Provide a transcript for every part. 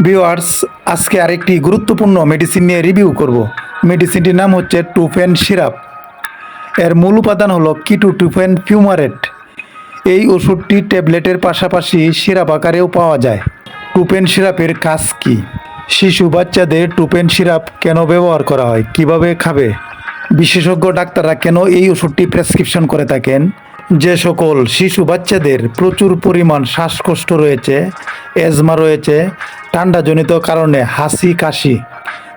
Viewers, আজকে আরেকটি গুরুত্বপূর্ণ মেডিসিন নিয়ে রিভিউ করব। মেডিসিনটির নাম হচ্ছে টুফেন সিরাপ। এর মূল উপাদান হলো কিটোটুফেন ফিউমারেট। এই ওষুধটি ট্যাবলেটের পাশাপাশি সিরাপ আকারেও পাওয়া যায়। টুফেন সিরাপের কাজ কী? শিশু বাচ্চাদের টুফেন সিরাপ কেন ব্যবহার করা হয়, কিভাবে খাবে, বিশেষজ্ঞ ডাক্তাররা কেন এই ওষুধটি প্রেসক্রিপশন করে থাকেন, যে সকল শিশু বাচ্চাদের প্রচুর পরিমাণ শ্বাসকষ্ট রয়েছে, অ্যাজমা রয়েছে, ঠান্ডাজনিত কারণে হাসি কাশি,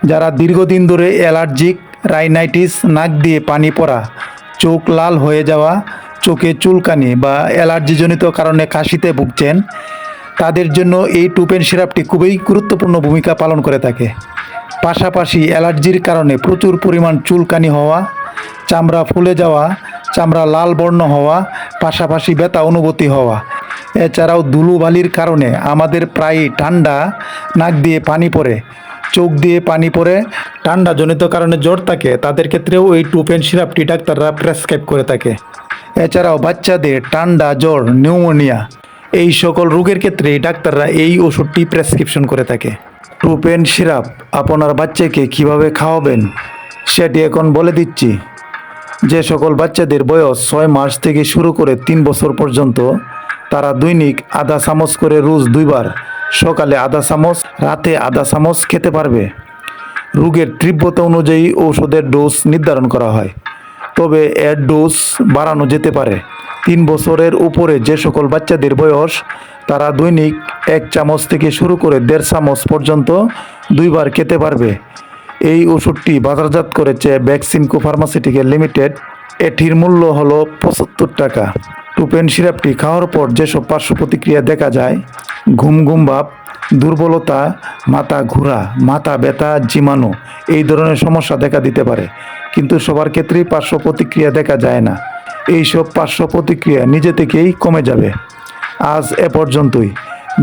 যারা দীর্ঘদিন ধরে অ্যালার্জিক রাইনাইটিস, নাক দিয়ে পানি পড়া, চোখ লাল হয়ে যাওয়া, চোখে চুলকানি বা অ্যালার্জিজনিত কারণে কাশিতে ভুগছেন, তাদের জন্য এই টুফেন সিরাপটি খুবই গুরুত্বপূর্ণ ভূমিকা পালন করে থাকে। পাশাপাশি অ্যালার্জির কারণে প্রচুর পরিমাণ চুলকানি হওয়া, চামড়া ফুলে যাওয়া, চামড়া লাল বর্ণ হওয়া, পাশাপাশি ব্যথা অনুভূতি হওয়া, এছাড়াও ধুলোবালির কারণে আমাদের প্রায়ই ঠান্ডা, নাক দিয়ে পানি পড়ে, চোখ দিয়ে পানি পড়ে, ঠান্ডাজনিত কারণে জ্বর থাকে, তাদের ক্ষেত্রেও এই টুফেন সিরাপটি ডাক্তাররা প্রেসক্রাইব করে থাকে। এছাড়াও বাচ্চাদের ঠান্ডা, জ্বর, নিউমোনিয়া এই সকল রোগের ক্ষেত্রে ডাক্তাররা এই ওষুধটি প্রেসক্রিপশন করে থাকে। টুফেন সিরাপ আপনার বাচ্চাকে কিভাবে খাওয়াবেন সেটি এখন বলে দিচ্ছি। যে সকল বাচ্চাদের বয়স 6 মাস থেকে শুরু করে 3 বছর পর্যন্ত, তারা দৈনিক আধা চামচ করে রোজ 2 বার, সকালে আধা চামচ, রাতে আধা চামচ খেতে পারবে। রোগের তীব্রতা অনুযায়ী ঔষধের ডোজ নির্ধারণ করা হয়, তবে এর ডোজ বাড়ানো যেতে পারে। 3 বছরের উপরে যে সকল বাচ্চাদের বয়স, তারা দৈনিক 1 চামচ থেকে শুরু করে 1.5 চামচ পর্যন্ত 2 বার খেতে পারবে। এই ওষুধটি বাজারজাত করেছে ভ্যাকসিনকো ফার্মাসিউটিক্যাল লিমিটেড। এটির মূল্য হলো 75 টাকা। টুফেন সিরাপটি খাওয়ার পর যেসব পার্শ্ব প্রতিক্রিয়া দেখা যায়, ঘুম ঘুম ভাব, দুর্বলতা, মাথা ঘোরা, মাথা ব্যথা, জীবাণু, এই ধরনের সমস্যা দেখা দিতে পারে, কিন্তু সবার ক্ষেত্রেই পার্শ্ব প্রতিক্রিয়া দেখা যায় না। এইসব পার্শ্ব প্রতিক্রিয়া নিজে থেকেই কমে যাবে। আজ এ পর্যন্তই।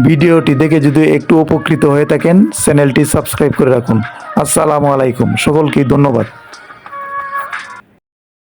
ভিডিওটি দেখে যদি একটু উপকৃত হয়ে থাকেন, চ্যানেলটি সাবস্ক্রাইব করে রাখুন। আসসালামু আলাইকুম, সকলকেই ধন্যবাদ।